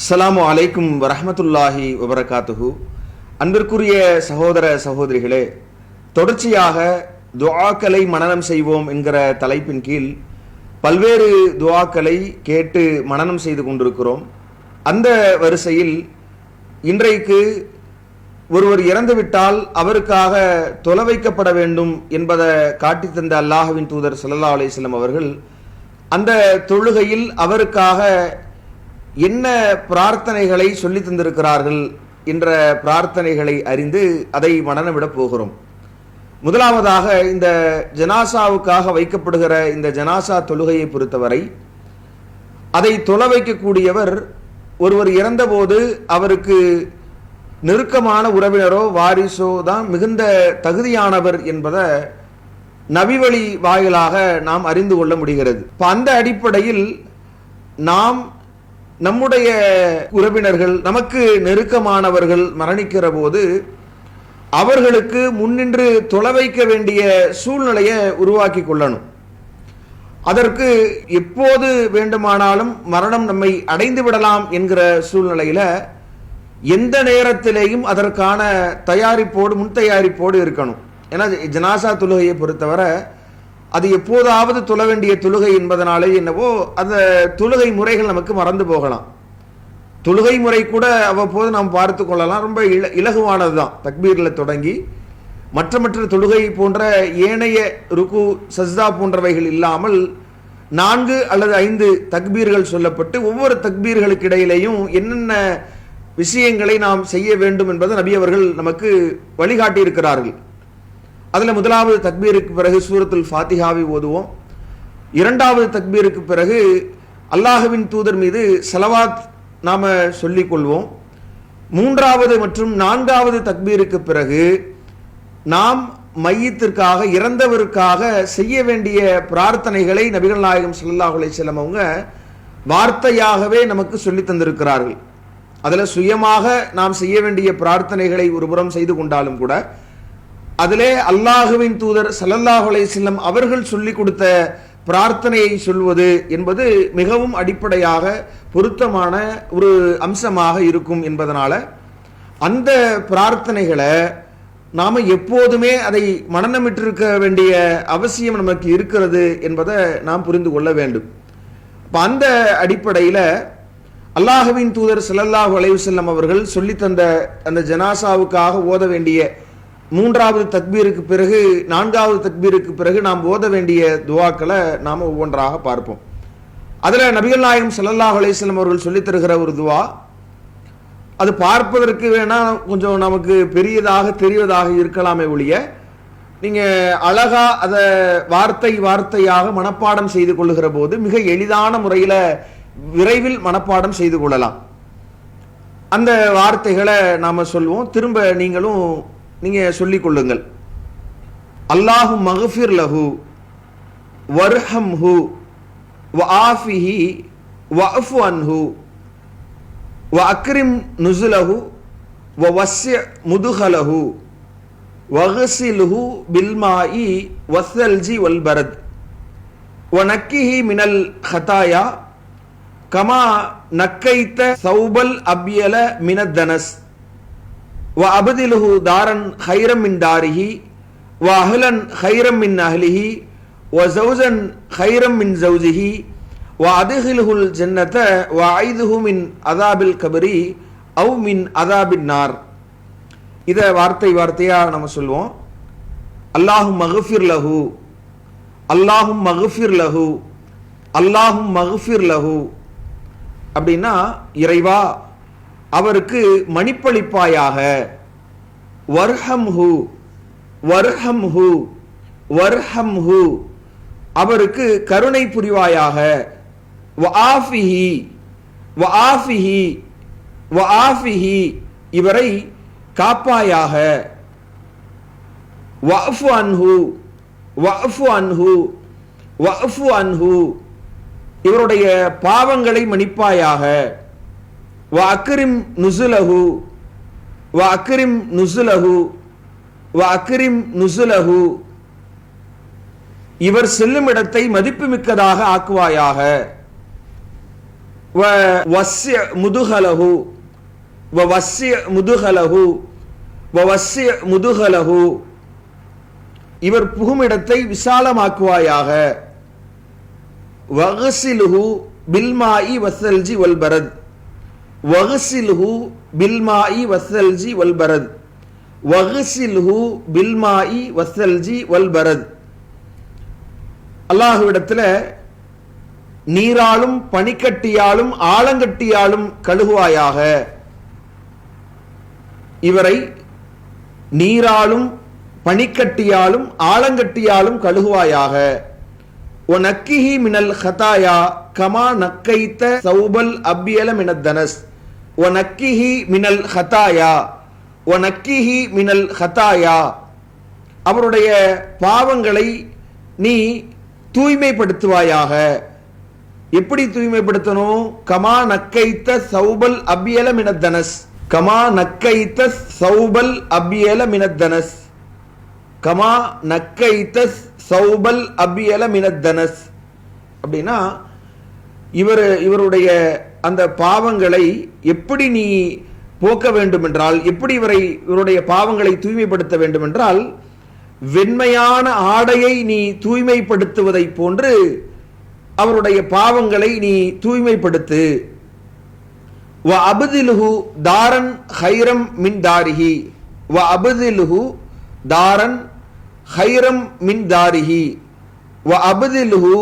அஸ்ஸலாமு அலைக்கும் வரஹ்மத்துல்லாஹி வபரகாத்துஹு. அன்பிற்குரிய சகோதர சகோதரிகளே, தொடர்ச்சியாக துஆக்களை மனனம் செய்வோம் என்கிற தலைப்பின் கீழ் பல்வேறு துஆக்களை கேட்டு மனனம் செய்து கொண்டிருக்கிறோம். அந்த வரிசையில் இன்றைக்கு ஒருவர் இறந்துவிட்டால் அவருக்காக தொலை வைக்கப்பட வேண்டும் என்பதை காட்டி தந்த அல்லாஹ்வின் தூதர் ஸல்லல்லாஹு அலைஹி வஸல்லம் அவர்கள் அந்த தொழுகையில் அவருக்காக என்ன பிரார்த்தனைகளை சொல்லி தந்திருக்கிறார்கள் என்ற பிரார்த்தனைகளை அறிந்து அதை மனனமிடப் போகிறோம். முதலாவதாக இந்த ஜனாசாவுக்காக வைக்கப்படுகிற இந்த ஜனாசா தொழுகையை பொறுத்தவரை அதை தொலை வைக்கக்கூடியவர் ஒருவர் இறந்தபோது அவருக்கு நெருக்கமான உறவினரோ வாரிசோ தான் மிகுந்த தகுதியானவர் என்பதை நபிவழி வாயிலாக நாம் அறிந்து கொள்ள முடிகிறது. அந்த அடிப்படையில் நாம் நம்முடைய உறவினர்கள் நமக்கு நெருக்கமானவர்கள் மரணிக்கிற போது அவர்களுக்கு முன்னின்று தொலை வைக்க வேண்டிய சூழ்நிலையை உருவாக்கி கொள்ளணும். அதற்கு எப்போது வேண்டுமானாலும் மரணம் நம்மை அடைந்து விடலாம் என்கிற சூழ்நிலையில எந்த நேரத்திலேயும் அதற்கான தயாரிப்போடு முன் தயாரிப்போடு இருக்கணும். ஏன்னா ஜனாசா தொழுகையை பொறுத்தவரை அது எப்போதாவது தொழ வேண்டிய தொழுகை என்பதனாலே என்னவோ அந்த தொழுகை முறைகள் நமக்கு மறந்து போகலாம். தொழுகை முறை கூட அவ்வப்போது நாம் பார்த்து கொள்ளலாம். ரொம்ப இலகுவானது தான். தக்பீரில் தொடங்கி மற்ற தொழுகை போன்ற ஏனைய ருக்கு சஜ்தா போன்றவைகள் இல்லாமல் 4 அல்லது 5 தக்பீர்கள் சொல்லப்பட்டு ஒவ்வொரு தக்பீர்களுக்கு இடையிலேயும் என்னென்ன விஷயங்களை நாம் செய்ய வேண்டும் என்பதை நபி அவர்கள் நமக்கு வழிகாட்டி இருக்கிறார்கள். அதில் முதலாவது தக்பீருக்கு பிறகு சூரத்துல் ஃபாத்திஹாவை ஓதுவோம். இரண்டாவது தக்பீருக்கு பிறகு அல்லாஹ்வின் தூதர் மீது ஸலவாத் நாம சொல்லிக் கொள்வோம். மூன்றாவது மற்றும் 4வது தக்பீருக்கு பிறகு நாம் மையத்திற்காக இறந்தவருக்காக செய்ய வேண்டிய பிரார்த்தனைகளை நபிகள் நாயகம் ஸல்லல்லாஹு அலைஹி வஸல்லம் அவங்க வார்த்தையாகவே நமக்கு சொல்லி தந்திருக்கிறார்கள். அதில் சுயமாக நாம் செய்ய வேண்டிய பிரார்த்தனைகளை ஒருபுறம் செய்து கொண்டாலும் கூட அதிலே அல்லாஹுவின் தூதர் ஸல்லல்லாஹு அலைஹி வஸல்லம் அவர்கள் சொல்லிக் கொடுத்த பிரார்த்தனையை சொல்வது என்பது மிகவும் அடிப்படையாக பொருத்தமான ஒரு அம்சமாக இருக்கும் என்பதனால அந்த பிரார்த்தனைகளை நாம் எப்போதுமே அதை மனனமிட்டிருக்க வேண்டிய அவசியம் நமக்கு இருக்கிறது என்பதை நாம் புரிந்து கொள்ள வேண்டும். அந்த அடிப்படையில் அல்லாஹுவின் தூதர் ஸல்லல்லாஹு அலைஹி வஸல்லம் அவர்கள் சொல்லித்தந்த அந்த ஜனாசாவுக்காக ஓத வேண்டிய 3வது தக்பீருக்கு பிறகு 4வது தக்பீருக்கு பிறகு நாம் ஓத வேண்டிய துஆக்களை நாம் ஒவ்வொன்றாக பார்ப்போம். அதில் நபிகள் நாயகம் ஸல்லல்லாஹு அலைஹி வஸல்லம் அவர்கள் சொல்லித் தருகிற ஒரு துஆ, அது பார்ப்பதற்கு வேணா கொஞ்சம் நமக்கு பெரியதாக தெரிவதாக இருக்கலாமே ஒழிய நீங்கள் அழகா அதை வார்த்தையாக மனப்பாடம் செய்து கொள்ளுகிற போது மிக எளிதான முறையில் விரைவில் மனப்பாடம் செய்து கொள்ளலாம். அந்த வார்த்தைகளை நாம் சொல்வோம். திரும்ப நீங்க சொல்லிக் கொள்ளுங்கள். அல்லாஹு மக்ஃபிர் லஹு வர்ஹம்ஹு வஆஃபிஹி வஅஃபு அன்ஹு வஅக்ரிம் நுஸுலஹு வவஸ்ஸி முதுஹலஹு வக்ஸில்ஹு பில்மாஇ வஸ்ஸல்ஜி வல்பரத் வனக்கிஹி மினல் ஹதாயா கமா நக்கைத்த சௌபல் அப்யல மினத்தனஸ் வஅப்தில்ஹு தாரன் கைரம் மின் தாரிஹி வஅஹ்லன் கைரம் மின் அஹ்லிஹி வஸௌஜன் கைரம் மின் ஸௌஜிஹி வஅத்ஹில்ஹுல் ஜன்னத வஅய்துஹு மின் அஸாபில் கப்ரி அவ் மின் அஸாபின் நார். இத வார்த்தையா நம்ம சொல்வோம். அல்லாஹும் மக்ஃபிர் லஹு, அல்லாஹும் மக்ஃபிர் லஹு, அல்லாஹும் மக்ஃபிர் லஹு அப்படின்னா இறைவா அவருக்கு மன்னிப்பளிப்பாயாக, வர்ஹம்ஹு வர்ஹம்ஹு வர்ஹம்ஹு அவருக்கு கருணை புரிவாயாக, வஆஃபிஹி வஆஃபிஹி வஆஃபிஹி இவரை காப்பாயாக, வஅஃபு அன்ஹு வஅஃபு அன்ஹு வஅஃபு அன்ஹு இவருடைய பாவங்களை மன்னிப்பாயாக, வஅக்ரிம் நுஸுலஹு வஅக்ரிம் நுஸுலஹு வஅக்ரிம் நுஸுலஹு இவர் செல்லும் இடத்தை மதிப்புமிக்கதாக ஆக்குவாயாக, வ வஸ்ய முதுகலஹு வ வஸ்ய முதுகலஹு வ வஸ்ய முதுகலஹு, இவர் புகுமிடத்தை விசாலமாக்குவாயாக. வகசிலுஹு பில்மாஇ வஸ்ஸல்ஜி வல் பரத், வகசிலுஹு பில்மாஇ வஸ்ஸல்ஜி வல் பரத், வகசிலுஹு பில்மாஇ வஸ்ஸல்ஜி வல் பரத். அல்லாஹ்விடத்தில் நீராலும் பனிக்கட்டியாலும் ஆலங்கட்டியாலும் கழுகுவாயாக. இவரை நீராலும் பனிக்கட்டியாலும் ஆலங்கட்டியாலும் கழுகுவாயாக. ஒனக்கிஹி மினல் ஹதாயா கமா நக்கைத்த சௌபல் அபியல மினத்தனஸ், ஒனக்கிஹி மினல் ஹதாயா, ஒனக்கிஹி மினல் ஹதாயா, அவருடைய பாவங்களை நீ தூய்மைப்படுத்துவாயாக. எப்படி தூய்மைப்படுத்தணும்? கமா நக்கைத்த சௌபல் அபியல மினத்தனஸ், கமா நக்கைத்த சௌபல் அபியல மினத்தனஸ், கமா நக்கைத்த சௌபல் அபியல மினத்தனஸ். அப்படின்னா இவருடைய அந்த பாவங்களை எப்படி நீ போக்க வேண்டும் என்றால், எப்படி இவருடைய பாவங்களை தூய்மைப்படுத்த வேண்டும் என்றால், வெண்மையான ஆடையை நீ தூய்மைப்படுத்துவதை போன்று அவருடைய பாவங்களை நீ தூய்மைப்படுத்து. வ அபதிலுஹு தாரன் ஹைரம் மின் தாரிஹி, வ அபதிலுஹு தாரன் ஹைரம் மின் தாரிஹி, வ அபதிலுஹு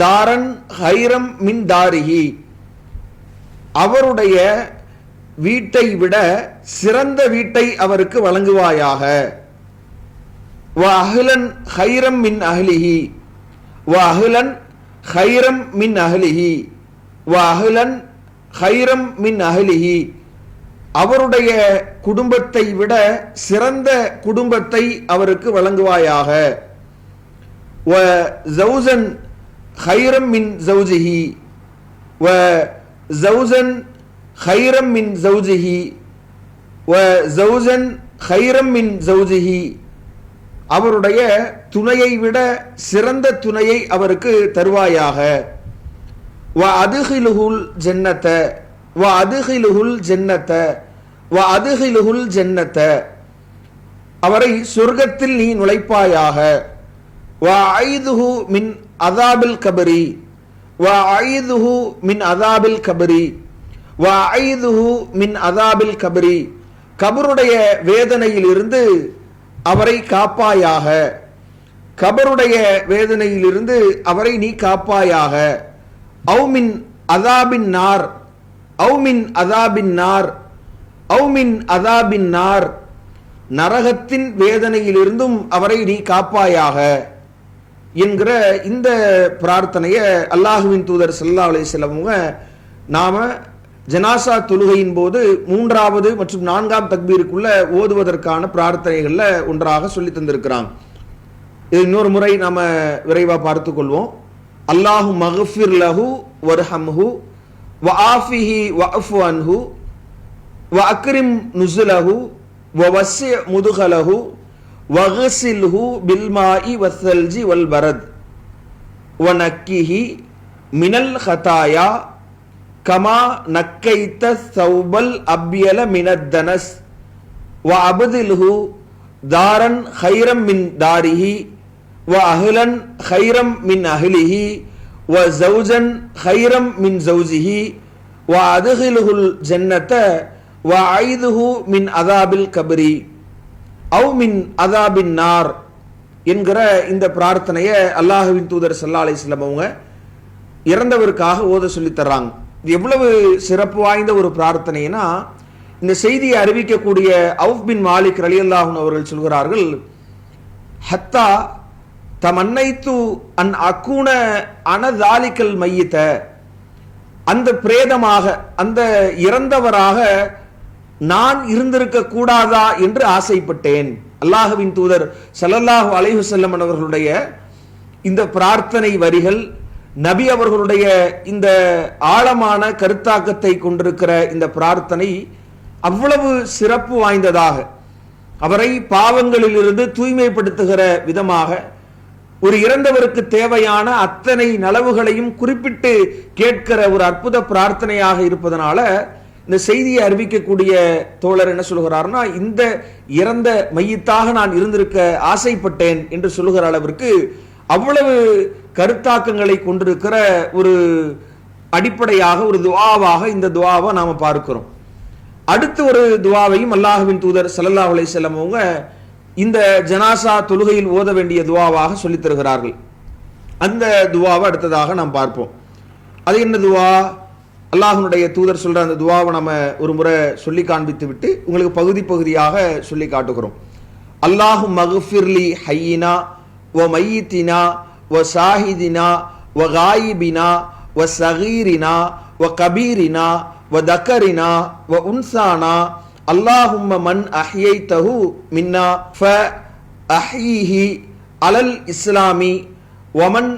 தாரன் ஹைரம் மின் தாரிஹி, அவருடைய வீட்டை விட சிறந்த வீட்டை அவருக்கு வழங்குவாயாக. வ அஹ்லன் ஹைரம் மின் அஹ்லிஹி, வ அஹ்லன் ஹைரம் மின் அஹ்லிஹி, வ அஹ்லன் ஹைரம் மின் அஹ்லிஹி, அவருடைய குடும்பத்தை விட சிறந்த குடும்பத்தை அவருக்கு வழங்குவாயாக. வ ஜௌஜன் ஹைரம் மின் ஜௌஜிஹி, வ ஜௌஜன் ஹைரம் மின் ஜௌஜிஹி, வ ஜௌஜன் ஹைரம் மின் ஜௌஜிஹி, அவருடைய துணையை விட சிறந்த துணையை அவருக்கு தருவாயாக. வ அதுகிலுஹுல் ஜன்னத, வ அதுகிலுஹுல் ஜன்னத, வ அதுகிலுஹுல் ஜன்னத, அவரை சொர்க்கத்தில் நீ நுழைப்பாயாக. வ ஐதுஹு மின் அதாபில் கபரி, வ ஐதுஹு மின் அதாபில் கபரி, வ ஐதுஹு மின் அதாபில் கபரி, கபருடைய வேதனையில் இருந்து அவரை காப்பாயாக. கபருடைய வேதனையிலிருந்து அவரை நீ காப்பாயாக. அவு மின் அதாபின் நார், அவு மின் அதாபின் நார், அவு மின் அதாபின் நார், நரகத்தின் வேதனையிலிருந்தும் அவரை நீ காப்பாயாக என்கிற இந்த பிரார்த்தனையை அல்லாஹுவின் தூதர் ஸல்லல்லாஹு அலைஹி வஸல்லம் நாம ஜனாசா தொழுகையின் போது 3வது மற்றும் 4ஆம் தக்பீருக்குள்ள ஓதுவதற்கான பிரார்த்தனைகள்ல ஒன்றாக சொல்லி தந்திருக்கிறாங்க. இது இன்னொரு முறை நாம விரைவா பார்த்து கொள்வோம். அல்லாஹு மக்ஃபிர் லஹு வர்ஹம்ஹு வ ஆஃபிஹி வஅஃபு அன்ஹு வ அக்ரிம் நுஸுலஹு வ வஸ்ஸி முதுகலஹு வக்ஸில்ஹு பில்மாஇ வஸ்ஸல்ஜி வல் பரத் வ நக்கிஹி மினல் ஹதாயா கமா நக்கைத்த சௌபல் அபியல மினத்தனஸ் வ அபதில்ஹு தாரன் ஹைரம் மின் தாரிஹி வ அஹ்லன் ஹைரம் மின் அஹ்லிஹி வ ஜௌஜன் ஹைரம் மின் ஜௌஜிஹி வ அதுகிலுஹுல் ஜன்னத வ ஐதுஹு மின் அதாபில் கபரி அவு மின் அதாபின் நார் என்கிற இந்த பிரார்த்தனையை அல்லாஹுவின் தூதர் ஸல்லல்லாஹு அலைஹி வஸல்லம் அவங்க இறந்தவருக்காக ஓத சொல்லி தர்றாங்க. இது எவ்வளவு சிறப்பு வாய்ந்த ஒரு பிரார்த்தனைனா, இந்த செய்தியை அறிவிக்கக்கூடிய அவுஃப் பின் மாலிக் ரலியல்லாஹு அன்ஹு அவர்கள் சொல்கிறார்கள், ஹத்தா தமன்னைத்து அன் அக்கூன அனதாலிக்கல் மையித, அந்த பிரேதமாக அந்த இறந்தவராக நான் இருந்திருக்க கூடாதா என்று ஆசைப்பட்டேன். அல்லாஹ்வின் தூதர் ஸல்லல்லாஹு அலைஹி வஸல்லம் அவர்களுடைய இந்த பிரார்த்தனை வரிகள், நபி அவர்களுடைய இந்த ஆழமான கருத்தாக்கத்தை கொண்டிருக்கிற இந்த பிரார்த்தனை அவ்வளவு சிறப்பு வாய்ந்ததாக, அவரை பாவங்களிலிருந்து தூய்மைப்படுத்துகிற விதமாக ஒரு இறந்தவருக்கு தேவையான அத்தனை நலவுகளையும் குறிப்பிட்டு கேட்கிற ஒரு அற்புத பிரார்த்தனையாக இருப்பதனால இந்த செய்தியை அறிவிக்கக்கூடிய தோழர் என்ன சொல்கிறார்னா, இந்த இறந்த மையத்தாக நான் இருந்திருக்க ஆசைப்பட்டேன் என்று சொல்லுகிற அளவிற்கு அவ்வளவு கருத்தாக்கங்களை கொண்டிருக்கிற ஒரு அடிப்படையாக ஒரு துஆவாக இந்த துஆவை நாம பார்க்கிறோம். அடுத்து ஒரு துஆவையும் அல்லாஹ்வின் தூதர் ஸல்லல்லாஹு அலைஹி வஸல்லம் அவங்க இந்த ஜனாசா தொழுகையில் ஓத வேண்டிய துஆவாக சொல்லித் தருகிறார்கள். அந்த துஆவை அடுத்ததாக நாம் பார்ப்போம். அது என்ன துஆ? அல்லாஹ்வுடைய தூதர் சொல்ற அந்த துஆவை நம்ம ஒரு முறை சொல்லி காண்பித்து விட்டு உங்களுக்கு பகுதி பகுதியாக சொல்லி காட்டுகிறோம். அல்லாஹும்ம மக்ஃபிர்லி ஹய்யினா வ மையித்தினா வ ஷாஹிதினா வ காயிபினா வ ஸகீரினா வ கபீரினா வ தக்கரினா வ உன்சானா அல்லாஹும்ம மன் அஹ்யைதஹு மின்னா ஃப அஹ்யிஹி அலல் இஸ்லாமி வ மன்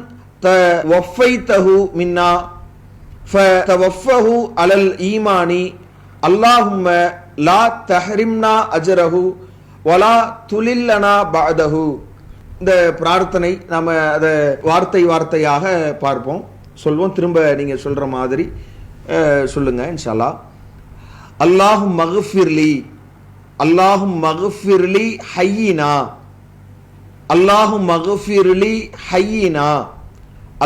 தவஃபைதஹு மின்னா ஃபதவஃபஹு அலல் ஈமானி அல்லாஹும்ம லா தஹ்ரிம்னா அஜ்ரஹு வலா துலில்லனா பஅதஹு. இந்த பிரார்த்தனை நாம அதை வார்த்தை வார்த்தையாக பார்ப்போம், சொல்வோம். திரும்ப நீங்க சொல்ற மாதிரி சொல்லுங்க இன்ஷா அல்லாஹ். அல்லாஹும் மக்ஃபிர்லி, அல்லாஹும் மக்ஃபிர்லி ஹய்யினா, அல்லாஹும் மக்ஃபிர்லி ஹய்யினா,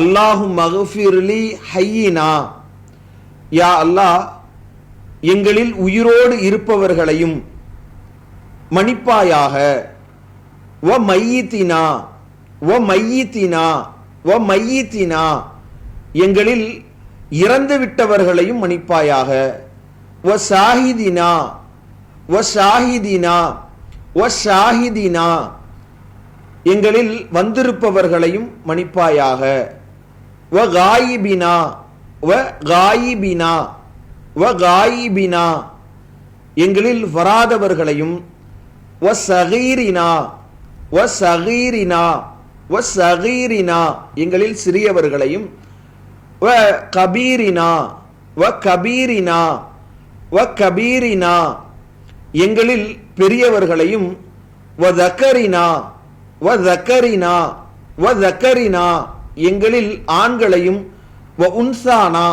அல்லாஹும் மக்ஃபிர்லி ஹய்யினா. யா அல்லாஹ், எங்களில் உயிரோடு இருப்பவர்களையும் மன்னிப்பாயாக. வ மையித்தினா, வ மையித்தினா, வ மையித்தினா, எங்களில் இறந்து விட்டவர்களையும் மன்னிப்பாயாக. வ ஷாஹிதினா, வ ஷாஹிதினா, வ ஷாஹிதினா, எங்களில் வந்திருப்பவர்களையும் மன்னிப்பாயாக. வ காயிபினா, வ காயிபினா, வ காயிபினா, எங்களில் வராதவர்களையும். வ ஸகீரினா, வ ஸகீரினா, வ ஸகீரினா, எங்களில் சிறியவர்களையும். வ கபீரினா, வ கபீரினா, வ கபீரினா, எங்களில் பெரியவர்களையும். வ தக்கரினா, வ தக்கரினா, வ தக்கரினா, எங்களில் ஆண்களையும். வ உன்சானா,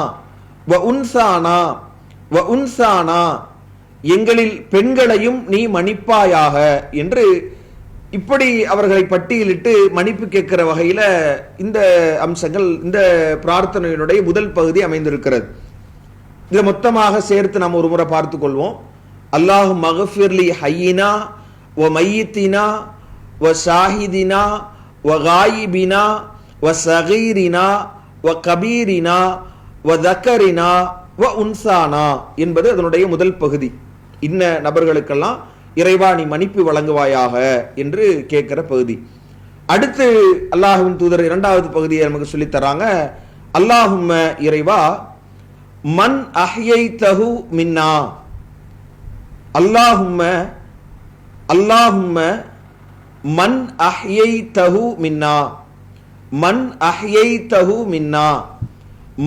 வ உன்சானா, வ உன்சானா, எங்களில் பெண்களையும் நீ மன்னிப்பாயாக என்று இப்படி அவர்களை பட்டியலிட்டு மன்னிப்பு கேட்கிற வகையில இந்த அம்சங்கள் இந்த பிரார்த்தனையினுடைய முதல் பகுதி அமைந்திருக்கிறது. இதை மொத்தமாக சேர்த்து நாம் ஒரு முறை பார்த்துக் கொள்வோம். அல்லாஹு மக்ஃபிர்லி ஹய்யினா வ மையித்தினா வ ஷாஹிதினா வ காயிபினா வ ஸகீரினா வ கபீரினா வ தக்கரினா வ உன்சானா என்பது அதனுடைய முதல் பகுதி. இன்ன நபர்களுக்கெல்லாம் இறைவா நீ மன்னிப்பு வழங்குவாயாக என்று கேட்கிற பகுதி. அடுத்து அல்லாஹ்வின் தூதர் இரண்டாவது பகுதியை நமக்கு சொல்லித் தராங்க. அல்லாஹும்ம இறைவா மன் அஹ்யைதஹு மின்னா, அல்லாஹும்ம அல்லாஹும்ம மன் அஹ்யைதஹு மின்னா, மன் அஹ்யைதஹு மின்னா,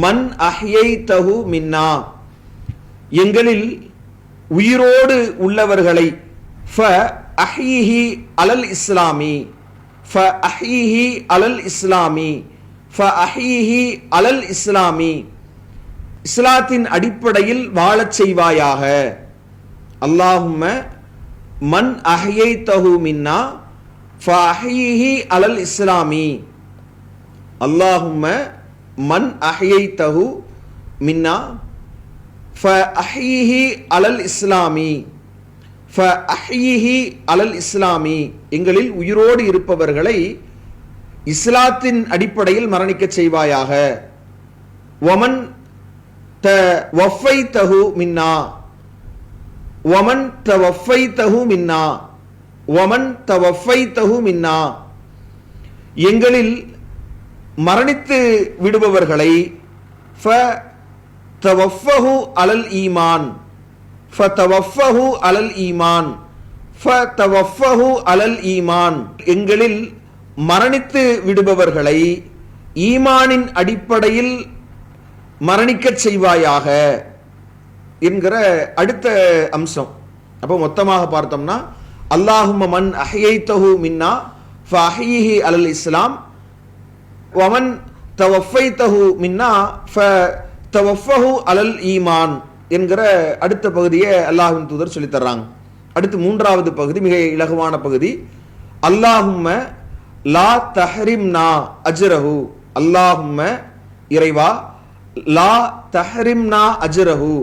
மன் அஹ்யைதஹு மின்னா, எங்களில் உயிரோடு உள்ளவர்களை. ஃப அஹ்யிஹி அலல் இஸ்லாமி, ஃப அஹ்யிஹி அலல் இஸ்லாமி, ஃப அஹ்யிஹி அலல் இஸ்லாமி, இஸ்லாத்தின் அடிப்படையில் வாழச் செய்வாயாக. அல்லாஹும்ம மன் அஹ்யைதஹு மின்னா ஃப அஹ்யிஹி அலல் இஸ்லாமி, அல்லாஹும்ம மன் அஹ்யைதஹு மின்னா ஃப அஹ்யிஹி அலல் இஸ்லாமி, ஃப அஹ்யிஹி அலல் இஸ்லாமி, எங்களில் உயிரோடு இருப்பவர்களை இஸ்லாத்தின் அடிப்படையில் மரணிக்கச் செய்வாயாக. வமன் தவஃபைதஹு மின்னா, வமன் தவஃபைதஹு மின்னா, வமன் தவஃபைதஹு மின்னா, எங்களில் மரணித்து விடுபவர்களை. ஃப தவஃபஹு அலல் ஈமான், ஃப தவஃபஹு அலல் ஈமான், ஃப தவஃபஹு அலல் ஈமான், எங்களில் மரணித்து விடுபவர்களை ஈமானின் அடிப்படையில் மரணிக்கச் செய்வாயாக என்கிற அடுத்த அம்சம். அப்போ மொத்தமாக பார்த்தோம்னா அல்லாஹும்ம மன் அஹ்யைதஹு மின்னா ஃப அஹ்யிஹி அலல் இஸ்லாம் வமன் தவஃபைதஹு மின்னா ஃபதவஃபஹு அலல் ஈமான் என்கிற அடுத்த பகுதியை அல்லாஹ்வின் தூதர் சொல்லித் தர்றாங்க. அடுத்து மூன்றாவது பகுதி மிக இலகுவான பகுதி. அல்லாஹும்ம லா தஹரிம்னா அஜ்ரஹு. அல்லாஹும்ம இறைவா, லா தஹரிம்னா அஜ்ரஹு,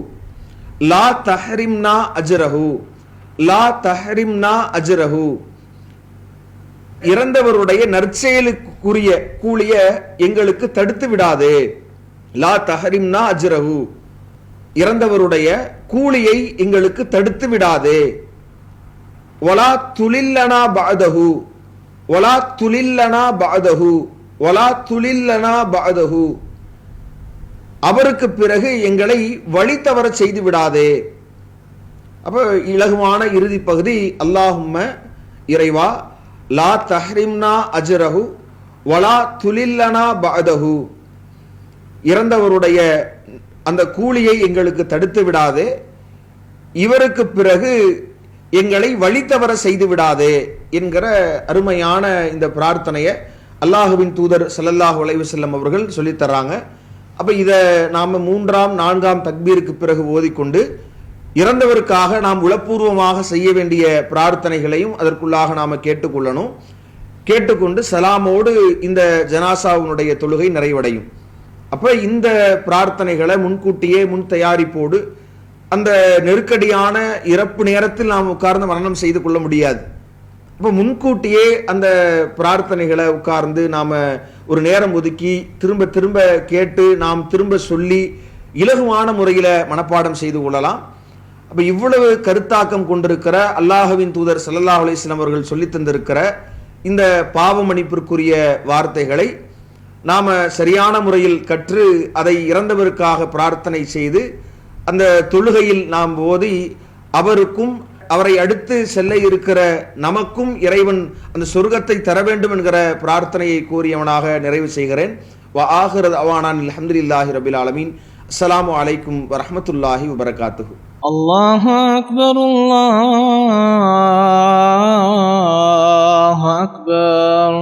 லா தஹரிம்னா அஜ்ரஹு, லா தஹரிம்னா அஜ்ரஹு. இறந்தவருடைய நற்செயலுக்குரிய கூலிய எங்களுக்கு தடுத்து விடாதே. லா தஹரிம்னா அஜ்ரஹு, இறந்தவருடைய கூலியை எங்களுக்கு தடுத்து விடாதே. வலா துலில்லனா பஅதஹு, வலா துலில்லனா பஅதஹு, வலா துலில்லனா பஅதஹு, அவருக்கு பிறகு எங்களை வழி தவற செய்து விடாதே. அப்ப இலகுவான இறுதி பகுதி அல்லாஹும்ம இறைவா, லா தஹ்ரிம்னா அஜ்ரஹு வலா துலில்லனா பஅதஹு, இறந்தவருடைய அந்த கூலியை எங்களுக்கு தடுத்து விடாதே, இவருக்கு பிறகு எங்களை வழி தவற செய்து விடாதே என்கிற அருமையான இந்த பிரார்த்தனையை அல்லாஹுவின் தூதர் ஸல்லல்லாஹு அலைஹி வஸல்லம் அவர்கள் சொல்லித் தர்றாங்க. அப்ப இதை நாம 3ஆம் 4ஆம் தக்பீருக்கு பிறகு ஓதிக்கொண்டு இறந்தவருக்காக நாம் உளப்பூர்வமாக செய்ய வேண்டிய பிரார்த்தனைகளையும் அதற்குள்ளாக நாம கேட்டுக்கொள்ளணும். கேட்டுக்கொண்டு சலாமோடு இந்த ஜனாசாவுடைய தொழுகை நிறைவடையும். அப்ப இந்த பிரார்த்தனைகளை முன்கூட்டியே முன் தயாரிப்போடு அந்த நெருக்கடியான இறப்பு நேரத்தில் நாம் உட்கார்ந்து மரணம் செய்து கொள்ள முடியாது. அப்போ முன்கூட்டியே அந்த பிரார்த்தனைகளை உட்கார்ந்து நாம ஒரு நேரம் ஒதுக்கி திரும்ப திரும்ப கேட்டு நாம் திரும்ப சொல்லி இலகுவான முறையில மனப்பாடம் செய்து கொள்ளலாம். அப்ப இவ்வளவு கருத்தாக்கம் கொண்டிருக்கிற அல்லாஹ்வின் தூதர் ஸல்லல்லாஹு அலைஹி வஸல்லம் அவர்கள் சொல்லி தந்திருக்கிற இந்த பாவ மன்னிப்பிற்குரிய வார்த்தைகளை நாம சரியான முறையில் கற்று அதை இறந்தவருக்காக பிரார்த்தனை செய்து அந்த தொழுகையில் நாம் ஓதி அவருக்கும் அவரை அடுத்து செல்ல இருக்கிற நமக்கும் இறைவன் அந்த சொர்க்கத்தை தர வேண்டும் என்கிற பிரார்த்தனையை கூறியவனாக நிறைவு செய்கிறேன். வ ஆகிரு தஅவானா அல்ஹம்துலில்லாஹி ரப்பில் ஆலமீன். அஸ்ஸலாமு அலைக்கும் வரஹ்மத்துல்லாஹி வபரகாத்துஹு. அல்லாஹு அக்பர், அல்லாஹு அக்பர்.